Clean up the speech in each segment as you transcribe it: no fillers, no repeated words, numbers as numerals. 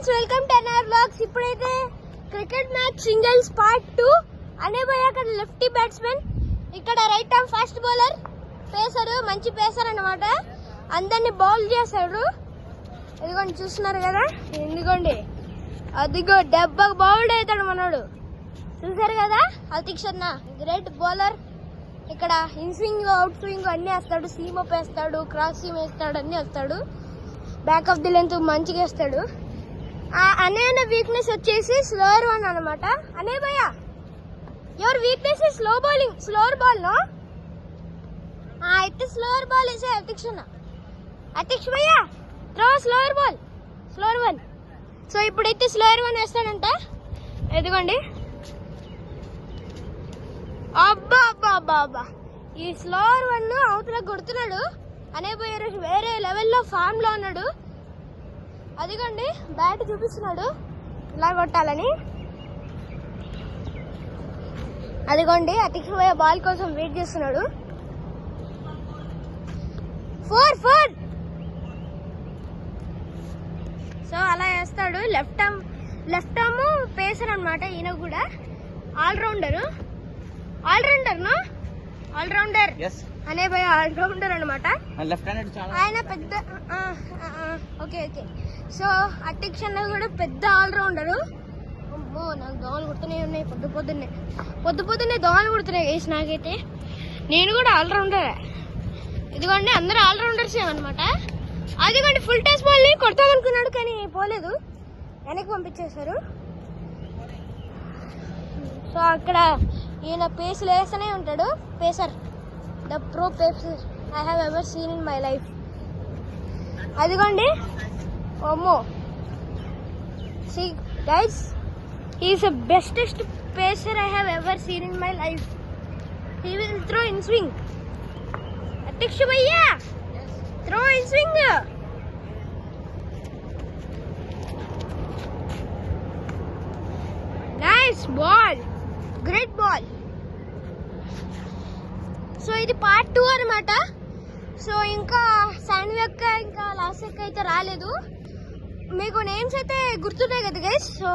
Friends, welcome to NR vlogs. ఇప్పుడైతే cricket match singles part 2 అనేబోయే. అక్కడ లెఫ్టీ బ్యాట్స్మెన్, ఇక్కడ right arm fast bowler, pacer, మంచి pacer అన్నమాట. అందరినీ బౌల్ చేశాడు. ఇదిగోండి చూస్తున్నారు కదా, ఇదిగోండి అదిగో దెబ్బకు బౌల్డ్ అవుతాడు మనోడు. చూసారు కదా, అతిక్ శర్మ గ్రేట్ బౌలర్. ఇక్కడ ఇన్ స్వింగ్, అవుట్ స్వింగ్ అన్ని వేస్తాడు, సీమ్ అప్ వేస్తాడు, క్రాస్ సీమ్ వేస్తాడు, అన్ని వేస్తాడు. బ్యాక్ ఆఫ్ ది లెంత్ మంచిగా వేస్తాడు. అనే వీక్నెస్ వచ్చేసి స్లోవర్ వన్ అనమాట. అనే భయ్య, your weakness is slow bowling, slower ball no. అయితే స్లోవర్ బాల్ వేసే అతిక్ష భయ్య, throw slower ball, slower one. So ఇప్పుడైతే స్లోవర్ వన్ వేస్తాడంట. ఎదుగోండి, అబ్బా అబ్బా అబ్బా అబ్బా, ఈ స్లోవర్ వన్ అవతల కొడుతున్నాడు. అనే పోయారు వేరే లెవెల్లో ఫామ్ లో ఉన్నాడు. అదిగోండి బ్యాట్ చూపిస్తున్నాడు ఇలా కొట్టాలని. అదిగోండి అతిక్ భయ్య బాల్ కోసం వెయిట్ చేస్తున్నాడు. 4 సో అలా వేస్తాడు. లెఫ్ట్ ఆర్మ్ పేసర్ అన్నమాట. ఈయన కూడా ఆల్రౌండర్ నో, ఆల్రౌండర్ అనే భయ ఆల్రౌండర్ అనమాట. ఆయన పెద్ద ఓకే. సో అతిక్ శర్మ కూడా పెద్ద ఆల్రౌండరు. అమ్మో, నాకు దోమలు కుడుతూనే ఉన్నాయి పొద్దున్నే దోమలు కుడుతున్నాయి గైస్ నాకైతే. నేను కూడా ఆల్రౌండరే. ఇదిగోండి అందరూ ఆల్రౌండర్స్ ఏమన్నమాట. అదిగోండి ఫుల్ టెస్ట్ బాల్ ని కొడతామనుకున్నాడు కానీ పోలేదు, వెనక్కి పంపించేశారు. సో అక్కడ ఈయన పేస్ లేస్తూనే ఉంటాడు. Pacer, the pro pacer I have ever seen in my life. అదిగోండి, అమ్మో, see guys, he is the bestest pacer I have ever seen in my life. He will throw in swing. Atiksha భయ్య, throw in swing. Nice ball, great ball. So ఇది part 2 అనమాట. So ఇంకా శాన్వి అక్క, ఇంకా last అక్క అయితే రాలేదు. మీకు నేమ్స్ అయితే గుర్తున్నాయి కదా గైస్. సో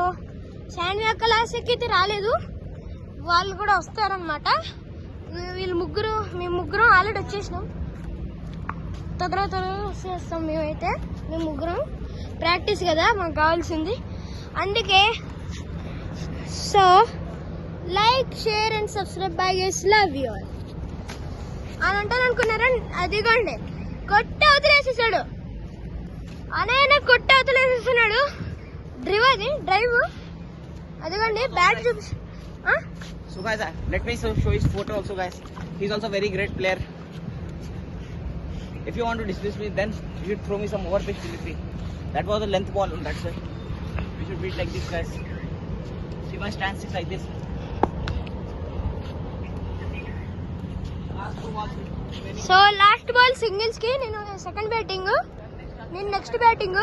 శాన్వి అక్క, లాస్ట్ అక్క అయితే రాలేదు. వాళ్ళు కూడా వస్తారనమాట. మేము ముగ్గురం ఆల్రెడీ వచ్చేసినాం. తర్వాత వచ్చేస్తాం మేమైతే. మేము ముగ్గురం ప్రాక్టీస్ కదా మాకు కావాల్సింది. అందుకే so like, share and subscribe bye guys, love you all అని అంటాను అనుకున్నారా. అదిగోండి కొట్టి అవతలేసేసాడు. అనైనా కొట్టి అవతలేసేస్తున్నాడు. డ్రైవ్. అదిగోండి బ్యాట్ చూపి. So guys, let me show his photo also guys. He's also very great player. If you want to dismiss me, then you should throw me some overpitch delivery. That was a length ball, that's it. We should beat like this guys. See my stance is like this. So last ball singles కి నేను second batting, నేను next batting.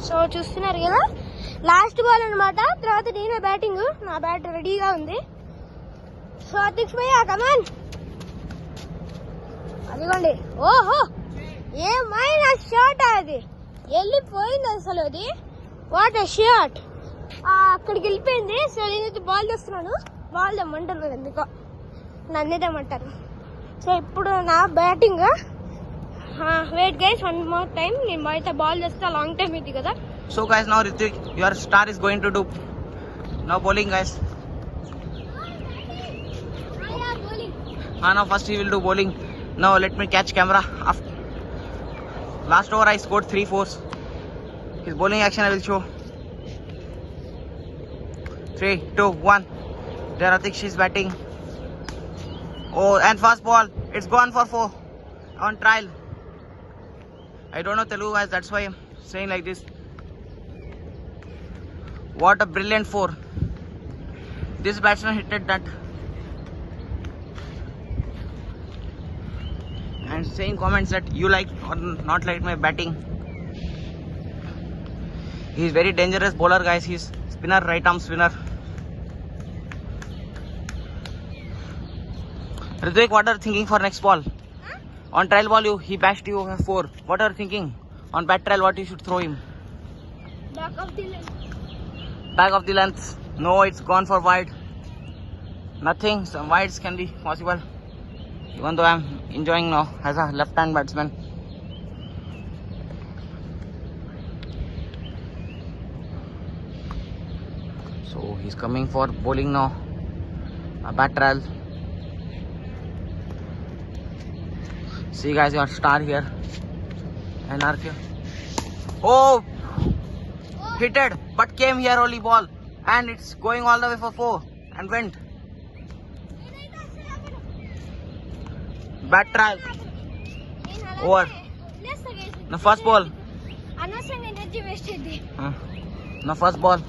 So చూస్తున్నారు కదా, last ball అనమాట. తర్వాత నేనే batting, నా bat రెడీగా ఉంది. సో అతిక్ భయ్య కమాన్. అదిగోండి, ఓహో ఏమైనా షాట్, అది వెళ్ళిపోయింది అసలు. అది వాట్ ఎ షాట్, అక్కడికి వెళ్ళిపోయింది. సో నేనైతే బాల్ చేస్తున్నాను. బాల్ తెమ్మంటారు ఎందుకో, నన్నే తెమ్మంటారు. సో ఇప్పుడు నా batting. Wait guys, one more time. నేను అయితే బాల్ చేస్తా, లాంగ్ టైం ఇది కదా. So guys, now Ritik, your star is going to do now bowling guys. Now first he will do bowling. Now let me catch camera. After last over I scored 3 4s. His bowling action I will show. 3 2 1. There Ritik, she's batting. Oh, and fast ball, it's gone for 4 on trial. I don't know Telugu guys, that's why I'm saying like this. What a brilliant 4. This batsman hit that. And saying comments that you like or not like my batting. He's very dangerous bowler guys. He's spinner, right arm spinner. Ritik, what are you thinking for next ball? On trial ball he bashed you 4. What are you thinking On bat trial, what you should throw him? Back of the leg. Back of the length. No, it's gone for wide. Nothing. Some wides can be possible. Even though I'm enjoying now as a left-hand batsman. So he's coming for bowling now. A bat trial. See guys, your star here. NRK. Oh! Hit it, but came here only ball. And it's going all the way for 4 and went. Bat trial. Over. The first ball. అనవసరంగా energy waste అయింది. The first ball.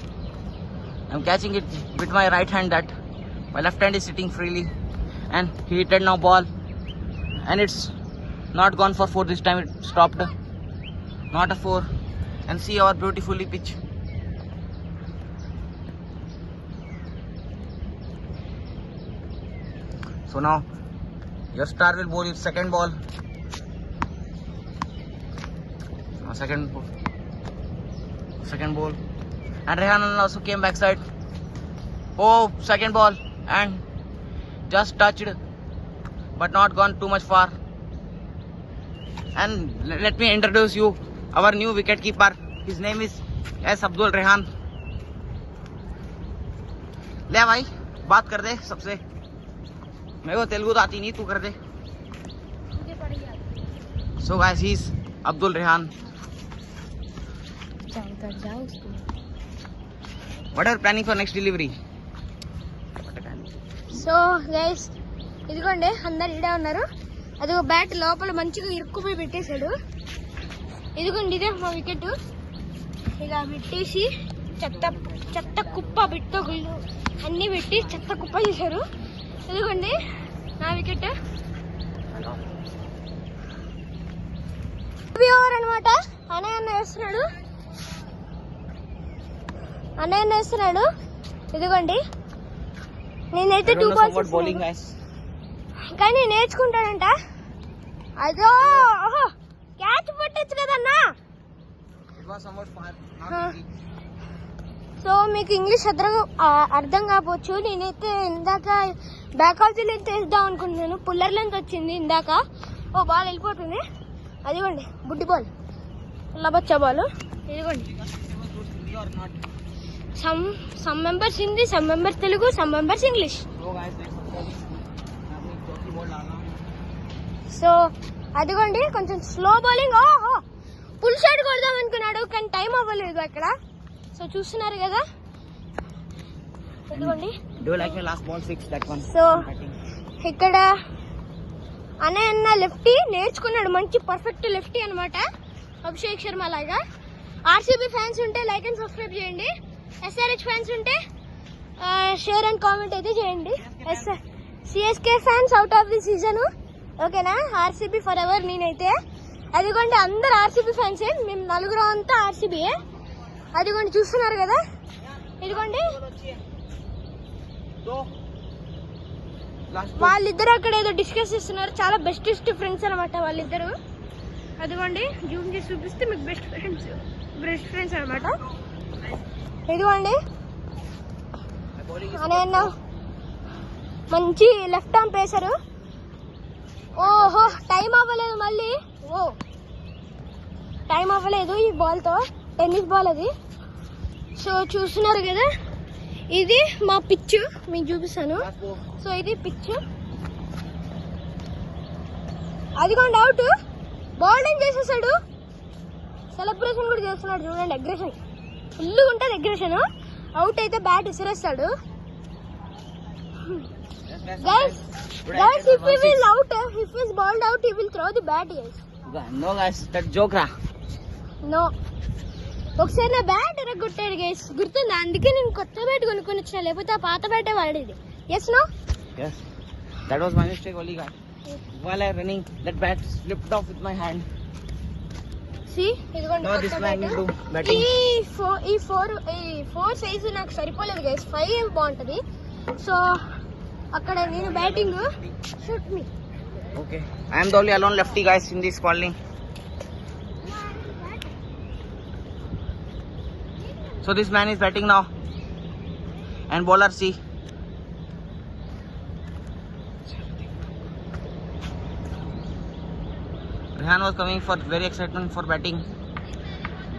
I'm catching it with my right hand, that my left hand is sitting freely, and he hit it now ball, and it's not gone for 4 this time. It stopped, not a 4. And see our beautifully pitch. So now your star will bowl his second ball. Now second ball. And Rehan also came backside. Oh, second ball and just touched, but not gone too much far. And let me introduce you our new wicket keeper. His name is S. Abdul Rehan. ले भाई बात कर दे सबसे. मेरे को तेलुगु तो आती नहीं, तू कर दे. So guys, he's Abdul Rehan. What are you planning for next delivery? So guys ఇదిగోండి అందరు ఇడే ఉన్నారు. అది ఒక బ్యాట్ లోపల మంచిగా ఇరుక్కుపోయి పెట్టేశాడు. ఇదిగోండి ఇదే మా వికెట్. ఇక పెట్టేసి చెత్త కుప్ప బిట్తో అన్నీ పెట్టి చెత్త కుప్ప చేశారు. ఇదిగోండి నా వికెట్. ఓవర్ అనమాట. అన్నయ్య వేస్తున్నాడు. ఇదిగోండి నేనైతే 2 balls కానీ నేర్చుకుంటాడంట. అదో క్యాచ్ పట్టచ్చు కదన్నా. సో మీకు ఇంగ్లీష్ అర్థం కాకపోవచ్చు. నేనైతే ఇందాక బ్యాక్ ఆఫ్ ది లెంత్ వేద్దాం అనుకుంటున్నాను. పుల్లర్ లెంత్ వచ్చింది ఇందాక. ఓ బాల్ వెళ్ళిపోతుంది. అదిగోండి బుడ్డి బాల్, లబచ్చా బాల్. ఇదిగోండి some members Hindi, some members Telugu, some members English. So అదిగోండి కొంచెం స్లో బౌలింగ్. ఓహో ఫుల్ షాట్ కొడదాం అనుకున్నాడు కానీ టైం అవ్వలేదు అక్కడ. సో చూస్తున్నారు కదా. ఇదిగోండి. సో ఇక్కడ అన్న లెఫ్టీ నేర్చుకున్నాడు. మంచి పర్ఫెక్ట్ లెఫ్టీ అనమాట. అభిషేక్ శర్మ లాగా. ఆర్సీబీ ఫ్యాన్స్ ఉంటే లైక్ అండ్ సబ్స్క్రైబ్ చేయండి. ఎస్ఆర్హెచ్ ఫ్యాన్స్ ఉంటే షేర్ అండ్ కామెంట్ అయితే చేయండి. CSK fans out of the season ఓకేనా. ఆర్సీబీ ఫర్ ఎవర్ నేనైతే. అదిగోండి అందరు ఆర్సీబీ ఫ్యాన్సే. మేము నలుగురు అంతా ఆర్సీబీయే. అదిగోండి చూస్తున్నారు కదా. ఇదిగోండి వాళ్ళిద్దరు అక్కడ ఏదో డిస్కస్ చేస్తున్నారు. చాలా బెస్టెస్ట్ ఫ్రెండ్స్ అనమాట వాళ్ళిద్దరు. అదిగోండి జూమ్ చేసి చూపిస్తే మీకు బెస్ట్ ఫ్రెండ్స్ అనమాట. ఇదిగోండి అన్న మంచి లెఫ్ట్ ఆర్మ్ పేసారు. ఓహో టైం అవ్వలేదు మళ్ళీ. ఓ టైం అవ్వలేదు ఈ బాల్తో. టెన్నిస్ బాల్ అది. సో చూస్తున్నారు కదా. ఇది మా పిచ్ మీకు చూపిస్తాను. సో ఇది పిచ్. అదిగోండి అవుట్. బౌలింగ్ చేసేసాడు. సెలబ్రేషన్ కూడా చేస్తున్నాడు చూడండి. అగ్రెషన్ ఫుల్గా ఉంటుంది. అగ్రెషన్. అవుట్ అయితే bat విసిరేస్తాడు. Guys, if he will out, if he is balled out, he will throw the bat. No guys, that joke ra. No. ఒకసారి నా బ్యాట్ ఎరగొట్టాడు గైస్, గుర్తుందా? అందుకే నేను కొత్త బ్యాట్ కొనుక్కొని వచ్చా, లేకపోతే ఆ పాత బ్యాటే వాడేది. Yes, no? Yes. That was my mistake only, guys. While I running, that bat slipped off with my hand. See, ఇదిగోండి కొత్త బ్యాట్. ఈ ఫోర్ సైజు నాకు సరిపోలేదు గైస్. 5 బాగుంటది. సో అక్కడ నేను batting. Shoot me. Okay. I am the only alone lefty guys in this colony. So this man is batting now. And bowler C. Rehan was coming for very excitement for batting.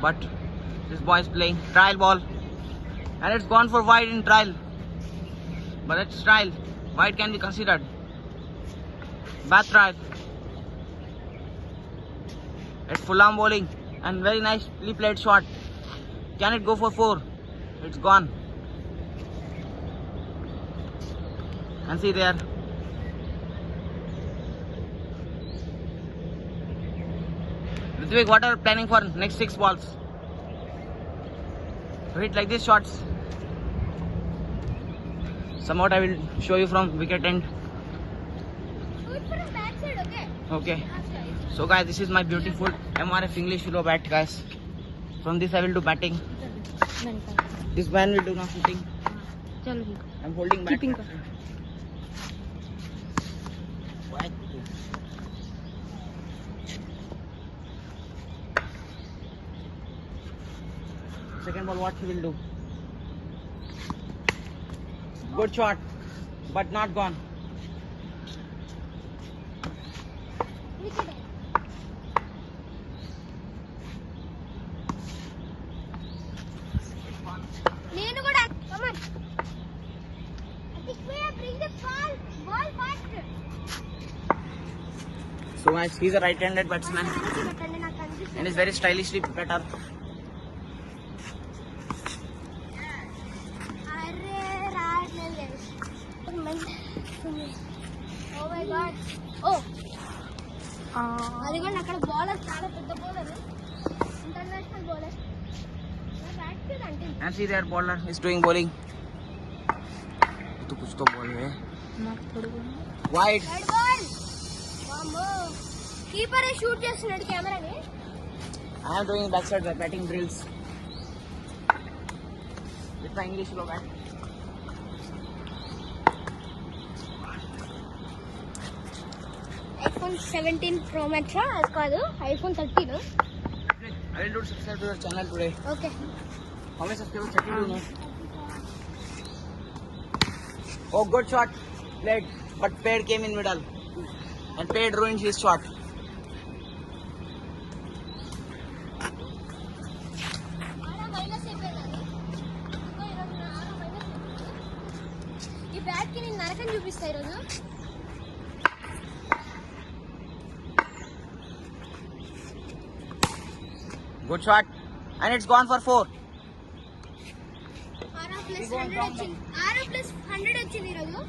But this boy is playing trial ball. And it's gone for wide in trial. But it's trial. Wide can be considered. Bad trial. It's full arm bowling. And very nicely played shot. Can it go for 4? It's gone. And see there. Ritvik, what are you planning for next 6 balls? To hit like these shots. Somewhat I will show you from wicket end. Shoot from backside, okay? Okay. So guys, this is my beautiful MRF English Willow bat, guys. From this I will do batting. This man will do now shooting. I'm holding bat. Keeping. Why? Second ball, what he will do? Good shot, but not gone. నేను కూడా come on. Bring the ball fast. So guys, he's a right-handed batsman and is very stylishly batter. Oh my god. Oh. అది కూడా అక్కడ bowler చాలా పెద్ద bowler international bowler And see their bowler is doing bowling. तो कुछ तो ball है. Wide. Red ball వామ్మో కీపర్ షూట్ చేస్తున్నాడు కెమెరాని. I am doing backside batting drills with my English low bat. iPhone 17 Pro Max అది కాదు iPhone 13. I will do subscribe to your channel today. Okay. How many subscribers have you know? Oh, good shot. Played, but Paid came in middle. And Paid ruined his shot. ఈ bat కి నేను నరకం చూపిస్తా ఈరోజు. Good shot. And it's gone for 4. R+100 వచ్చింది ఈరోజు.